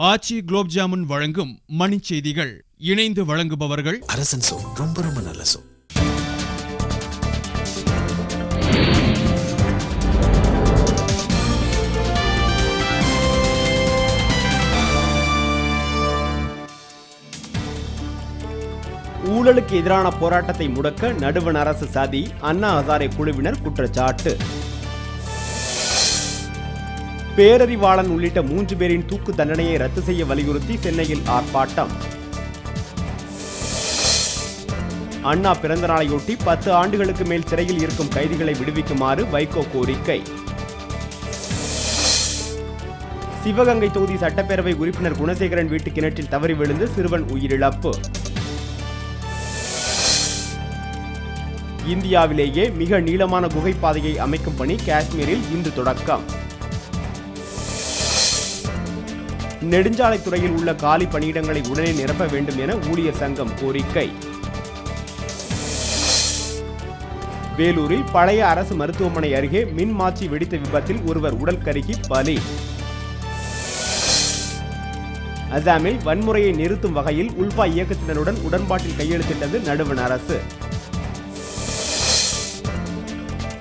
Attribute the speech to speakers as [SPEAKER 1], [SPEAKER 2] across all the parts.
[SPEAKER 1] ஆச்சி குலோப் ஜாமுன் வழங்கும் மணிச் செய்திகள். இணைந்து வழங்குபவர்கள்
[SPEAKER 2] அரசன் சோ. ரொம்ப ரொம்ப நல்ல சோ.
[SPEAKER 3] ஊழலுக்கு எதிரான போராட்டத்தை முடக்க நடுவண் அரசு சதி, அண்ணா ஹசாரே குழுவினர் குற்றச்சாட்டு. பேரறிவாளன் உள்ளிட்ட 3 பேரின் தூக்கு தண்டனையை ரத்து செய்ய வலியுறுத்தி சென்னையில் ஆர்ப்பாட்டம். அண்ணா பிறந்த நாளையொட்டி 10 ஆண்டுகளுக்கு மேல் சிறையில் இருக்கும் கைதிகளை விடுவிக்குமாறு வைகோ கோரிக்கை. சிவகங்கை தொகுதி சட்டப்பேரவை உறுப்பினர் குணசேகரன் வீட்டு கிணற்றில் தவறி விழுந்து சிறுவன் உயிரிழப்பு. இந்தியாவிலேயே மிக நீளமான குகை பாதையை அமைக்கும் பணி காஷ்மீரில் இன்று தொடக்கம். நெடுஞ்சாலைத்துறையில் உள்ள காலி பணியிடங்களை உடனே நிரப்ப வேண்டும் என ஊழியர் சங்கம் கோரிக்கை. வேலூரில் பழைய அரசு மருத்துவமனை அருகே மின் மாற்றி வெடித்த விபத்தில் ஒருவர் உடல் கருகி பலி. அசாமில் வன்முறையை நிறுத்தும் வகையில் உல்பா இயக்கத்தினருடன் உடன்பாட்டில் கையெழுத்திட்டது நடுவண் அரசு.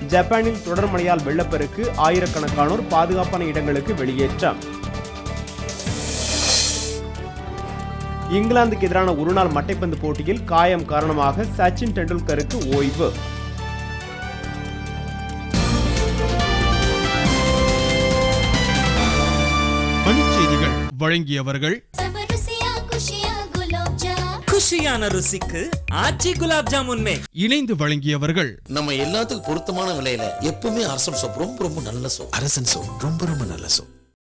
[SPEAKER 3] ஜப்பானில் தொடர் மழையால் வெள்ளப்பெருக்கு, ஆயிரக்கணக்கானோர் பாதுகாப்பான இடங்களுக்கு வெளியேற்றம். இங்கிலாந்துக்கு எதிரான ஒருநாள் மட்டைப்பந்து போட்டியில் காயம் காரணமாக சச்சின் டெண்டுல்கருக்கு ஓய்வு.
[SPEAKER 1] மணிச் செய்திகள் வழங்கியவர்கள்
[SPEAKER 4] குஷியான ருசிக்கு ஆச்சி குலாப் ஜாமுன்.
[SPEAKER 1] இணைந்து வழங்கியவர்கள்
[SPEAKER 2] நம்ம எல்லாத்துக்கும் பொருத்தமான விலையில எப்பவுமே அரசன் சோ. ரொம்ப ரொம்ப நல்ல சோ. அரசன் சோ. ரொம்ப ரொம்ப நல்ல சோ.